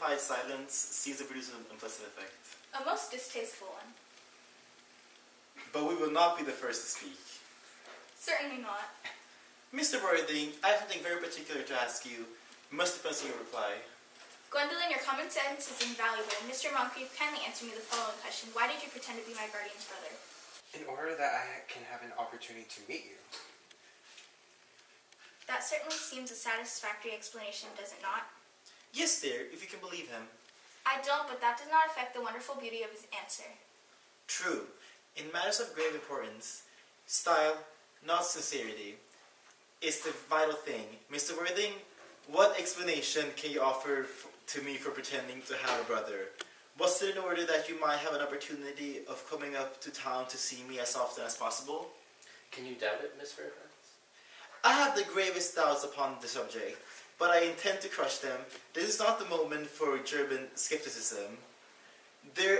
dignified silence seems to produce an unpleasant effect. A most distasteful one. But we will not be the first to speak. Certainly not. Mr. Worthing, I have something very particular to ask you. You must depend on your reply. Gwendolyn, your common sense is invaluable. Mr. Moncrief, kindly answer me the following question. Why did you pretend to be my guardian's brother? In order that I can have an opportunity to meet you. That certainly seems a satisfactory explanation, does it not? Yes, dear, if you can believe him. I don't, but that does not affect the wonderful beauty of his answer. True. In matters of grave importance, style, not sincerity, is the vital thing. Mr. Worthing, what explanation can you offer to me for pretending to have a brother? Was it in order that you might have an opportunity of coming up to town to see me as often as possible? Can you doubt it, Miss Fairfax? I have the gravest doubts upon the subject, but I intend to crush them. This is not the moment for German skepticism. Their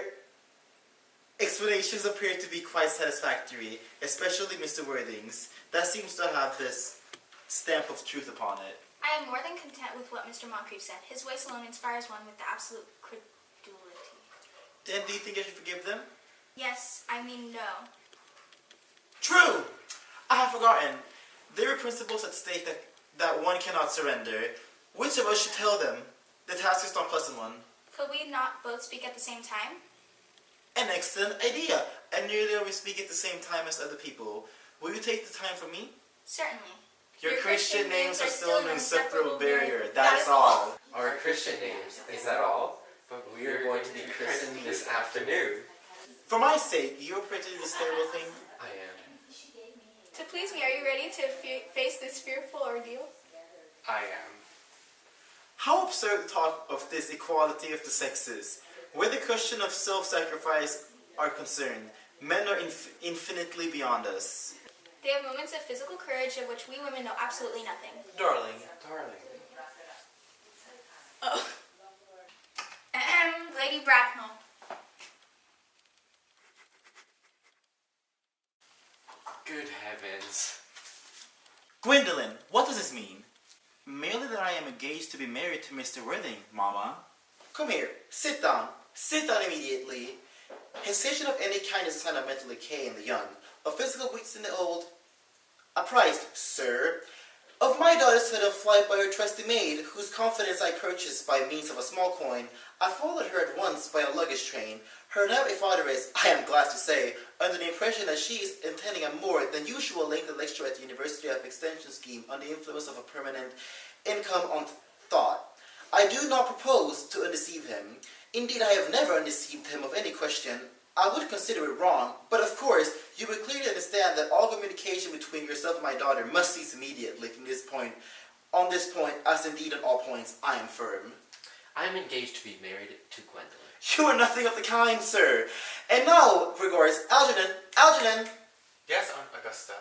explanations appear to be quite satisfactory, especially Mr. Worthing's. That seems to have this stamp of truth upon it. I am more than content with what Mr. Moncrief said. His voice alone inspires one with the absolute credulity. Then do you think I should forgive them? Yes, I mean no. True! I have forgotten. There are principles at stake that one cannot surrender. Which of us should tell them? The task is not a pleasant one. Could we not both speak at the same time? An excellent idea. And nearly always speak at the same time as other people. Will you take the time for me? Certainly. Your Christian names are still an inseparable barrier. That is all. Our Christian names, is that all? But we are going to be christened this afternoon. For my sake, you are pretending this terrible thing? I am. To please me, are you ready to face this fearful ordeal? I am. How absurd the thought of this equality of the sexes. Where the question of self-sacrifice are concerned, men are infinitely beyond us. They have moments of physical courage of which we women know absolutely nothing. Darling. Oh. Lady Bracknell. Good heavens. Gwendolyn, what does this mean? Merely that I am engaged to be married to Mr. Worthing, Mama. Come here. Sit down. Sit down immediately. Hesitation of any kind is a sign of mental decay in the young, of physical weakness in the old. Apprised, sir, of my daughter's head of flight by her trusty maid, whose confidence I purchased by means of a small coin. I followed her at once by a luggage train. Her now a father is, I am glad to say, under the impression that she is intending a more than usual lengthy lecture at the University of Extension scheme on the influence of a permanent income on thought. I do not propose to undeceive him. Indeed, I have never undeceived him of any question. I would consider it wrong, but of course, you will clearly understand that all communication between yourself and my daughter must cease immediately from this point. On this point, as indeed on all points, I am firm. I am engaged to be married to Gwendolyn. You are nothing of the kind, sir. And now, regards, Algernon. Yes, Aunt Augusta.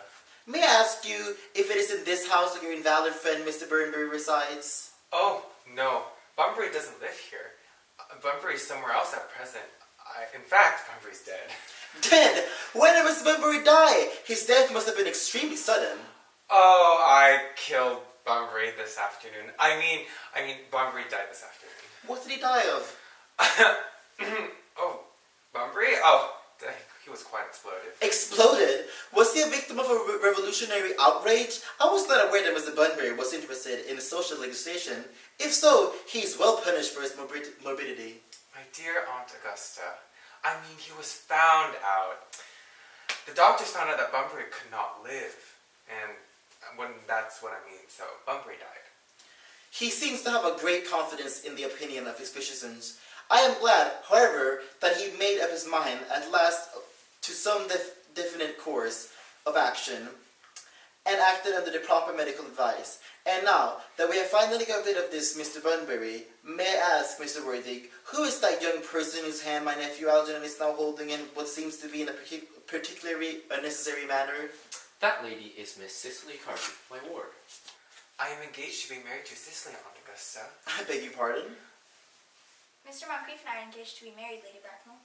May I ask you if it is in this house that your invalid friend Mr. Burnbury resides? Oh, no. Bunbury doesn't live here. Bunbury's somewhere else at present. In fact, Bunbury's dead. Dead? When did Mr. Burnbury die? His death must have been extremely sudden. Oh, I killed Bunbury this afternoon. I mean, Bunbury died this afternoon. What did he die of? Oh, Bunbury? Oh, he was quite exploded. Exploded? Was he a victim of a revolutionary outrage? I was not aware that Mr. Bunbury was interested in social legislation. If so, he is well punished for his morbidity. My dear Aunt Augusta, I mean, he was found out. The doctors found out that Bunbury could not live. And that's what I mean, so Bunbury died. He seems to have a great confidence in the opinion of his physicians. I am glad, however, that he made up his mind at last to some definite course of action and acted under the proper medical advice. And now that we have finally got rid of this Mr. Bunbury, may I ask, Mr. Worthing, who is that young person whose hand my nephew Algernon is now holding in what seems to be in a particularly unnecessary manner? That lady is Miss Cicely Carter, my ward. I am engaged to be married to Cicely, Aunt Augusta. I beg your pardon? Mr. Moncrief and I are engaged to be married, Lady Bracknell.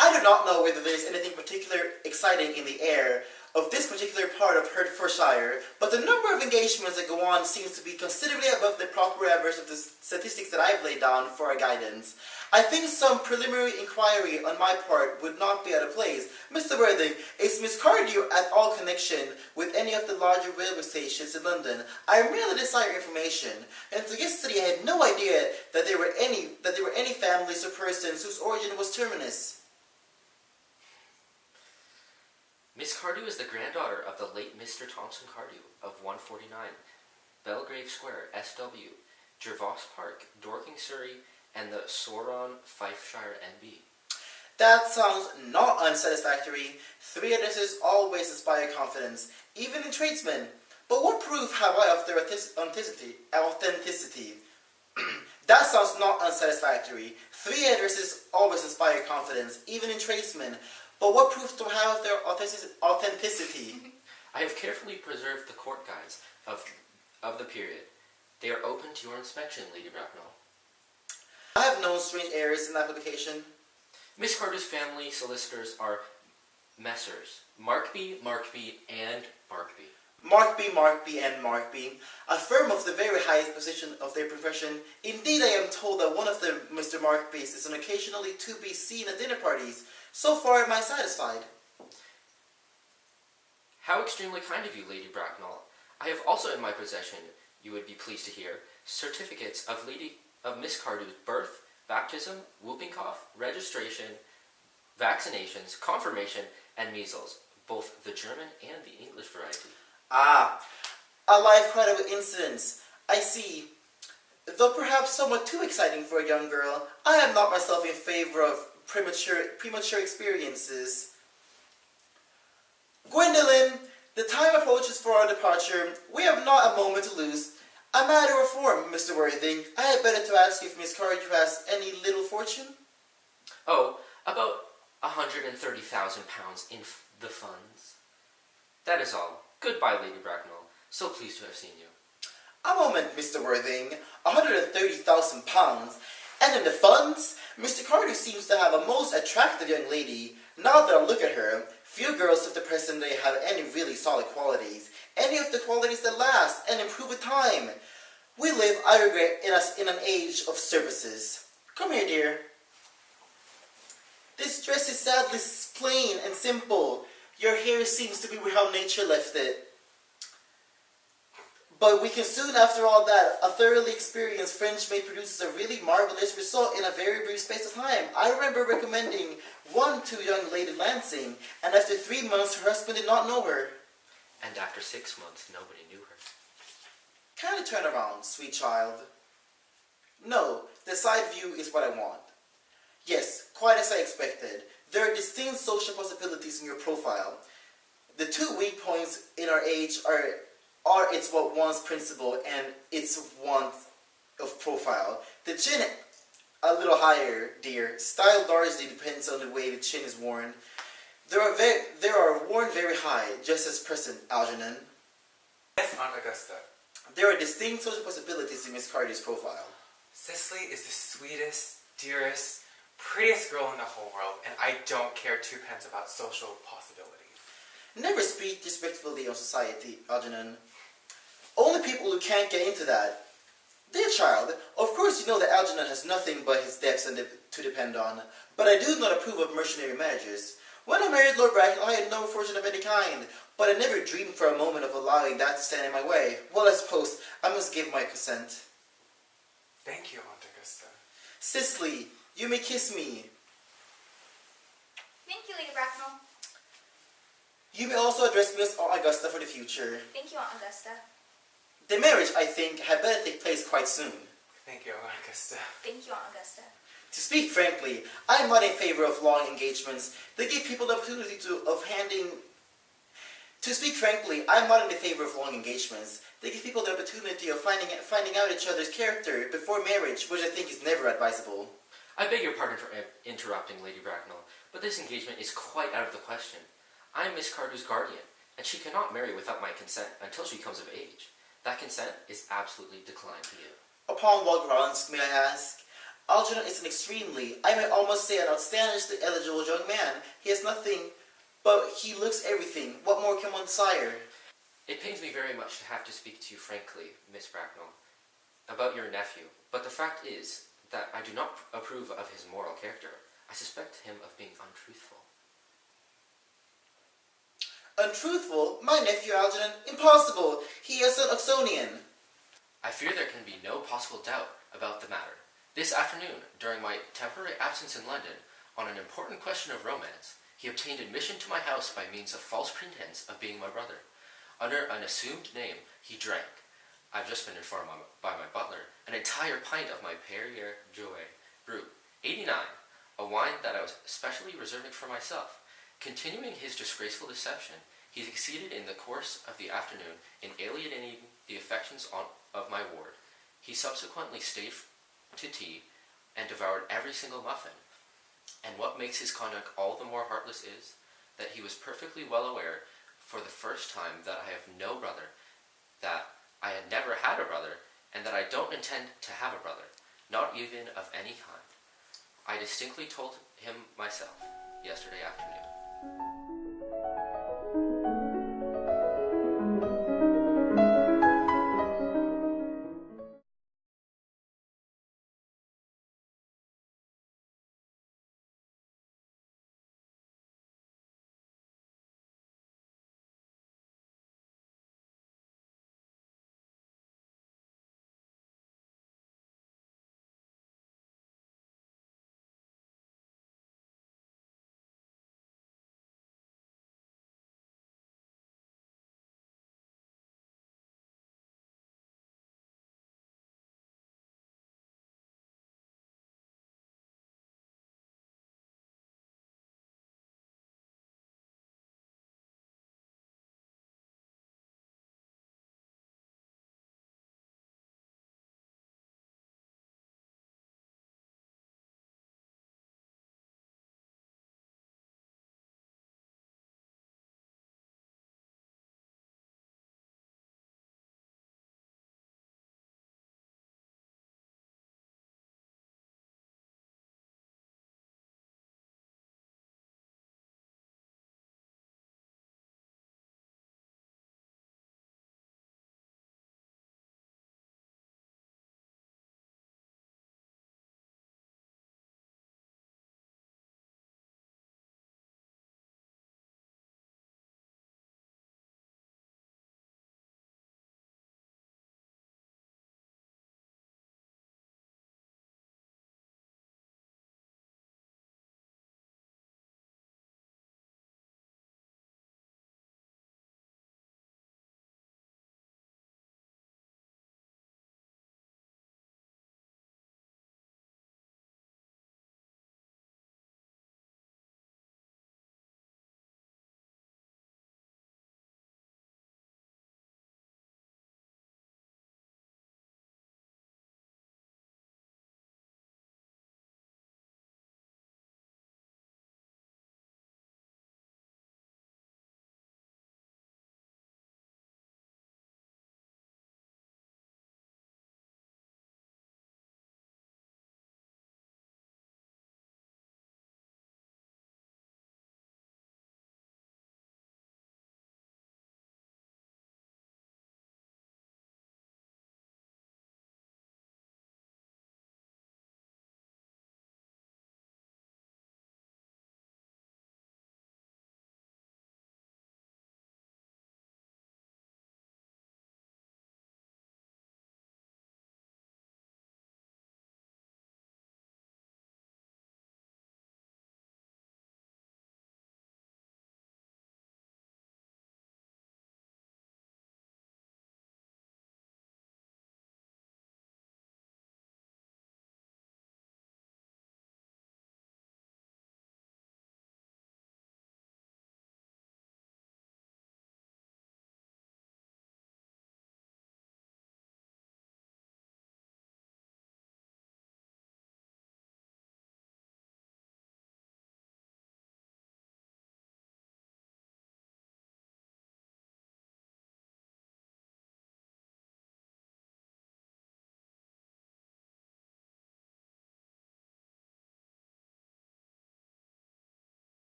I do not know whether there is anything particularly exciting in the air of this particular part of Hertfordshire, but the number of engagements that go on seems to be considerably above the proper average of the statistics that I've laid down for our guidance. I think some preliminary inquiry on my part would not be out of place. Mr. Worthing, is Miss Cardew at all connection with any of the larger railway stations in London? I merely desire information. Until yesterday, I had no idea that there were any families or persons whose origin was terminus. Miss Cardew is the granddaughter of the late Mr. Thompson Cardew of 149, Belgrave Square, SW, Gervas Park, Dorking, Surrey, and the Sauron, Fifeshire, NB. That sounds not unsatisfactory. 3 addresses always inspire confidence, even in tradesmen. But what proof have I of their authenticity? That sounds not unsatisfactory. 3 addresses always inspire confidence, even in tradesmen. But what proof do I have of their authenticity? I have carefully preserved the court guides of the period. They are open to your inspection, Lady Bracknell. I have no strange errors in the application. Miss Carter's family solicitors are Messrs. Markby, and Markby. Markby, and Markby, a firm of the very highest position of their profession. Indeed, I am told that one of the Mr. Markbys is occasionally to be seen at dinner parties. So far, am I satisfied? How extremely kind of you, Lady Bracknell. I have also in my possession, you would be pleased to hear, certificates of Miss Cardew's birth, baptism, whooping cough, registration, vaccinations, confirmation, and measles, both the German and the English variety. Ah, a life crowded with incidents. I see. Though perhaps somewhat too exciting for a young girl, I am not myself in favor of premature experiences. Gwendolen, the time approaches for our departure. We have not a moment to lose. A matter of form, Mr. Worthing. I had better to ask if Miss Cardew has any little fortune? Oh, about £130,000 in the funds. That is all. Goodbye, Lady Bracknell. So pleased to have seen you. A moment, Mr. Worthing. £130,000. And in the funds? Mr. Cardew seems to have a most attractive young lady. Now that I look at her, few girls of the present day have any really solid qualities. Any of the qualities that last and improve with time. We live, I regret, in an age of services. Come here, dear. This dress is sadly plain and simple. Your hair seems to be how nature left it. But we can soon, after all that, a thoroughly experienced French maid produces a really marvelous result in a very brief space of time. I remember recommending one to young Lady Lansing, and after 3 months her husband did not know her. And after 6 months, nobody knew her. Kindly turn around, sweet child. No, the side view is what I want. Yes, quite as I expected. There are distinct social possibilities in your profile. The 2 weak points in our age are its what wants principle and its want of profile. The chin a little higher, dear. Style largely depends on the way the chin is worn. They are worn very high, just as present, Algernon. Yes, Aunt Augusta. There are distinct social possibilities in Miss Cardew's profile. Cicely is the sweetest, dearest, prettiest girl in the whole world, and I don't care 2 pence about social possibilities. Never speak disrespectfully of society, Algernon. Only people who can't get into that. Dear child, of course you know that Algernon has nothing but his debts to depend on, but I do not approve of mercenary marriages. When I married Lord Bracknell, I had no fortune of any kind, but I never dreamed for a moment of allowing that to stand in my way. Well, I suppose I must give my consent. Thank you, Aunt Augusta. Cicely, you may kiss me. Thank you, Lady Bracknell. You may also address me as Aunt Augusta for the future. Thank you, Aunt Augusta. The marriage, I think, had better take place quite soon. Thank you, Aunt Augusta. Thank you, Aunt Augusta. To speak frankly, I am not in favor of long engagements. They give people the opportunity of finding out each other's character before marriage, which I think is never advisable. I beg your pardon for interrupting, Lady Bracknell, but this engagement is quite out of the question. I am Miss Cardew's guardian, and she cannot marry without my consent until she comes of age. That consent is absolutely declined to you. Upon what grounds, may I ask? Algernon is an extremely, I may almost say an outstandishly eligible young man. He has nothing But he looks everything. What more can one desire? It pains me very much to have to speak to you frankly, Miss Bracknell, about your nephew, but the fact is that I do not approve of his moral character. I suspect him of being untruthful. Untruthful? My nephew Algernon? Impossible! He is an Oxonian. I fear there can be no possible doubt about the matter. This afternoon, during my temporary absence in London, on an important question of romance, he obtained admission to my house by means of false pretense of being my brother. Under an assumed name, he drank, I've just been informed by my butler, an entire pint of my Perrier Jouet Brut 89, a wine that I was specially reserving for myself. Continuing his disgraceful deception, he succeeded in the course of the afternoon in alienating the affections of my ward. He subsequently stayed to tea and devoured every single muffin. And what makes his conduct all the more heartless is that he was perfectly well aware for the first time that I have no brother, that I had never had a brother, and that I don't intend to have a brother, not even of any kind. I distinctly told him myself yesterday afternoon.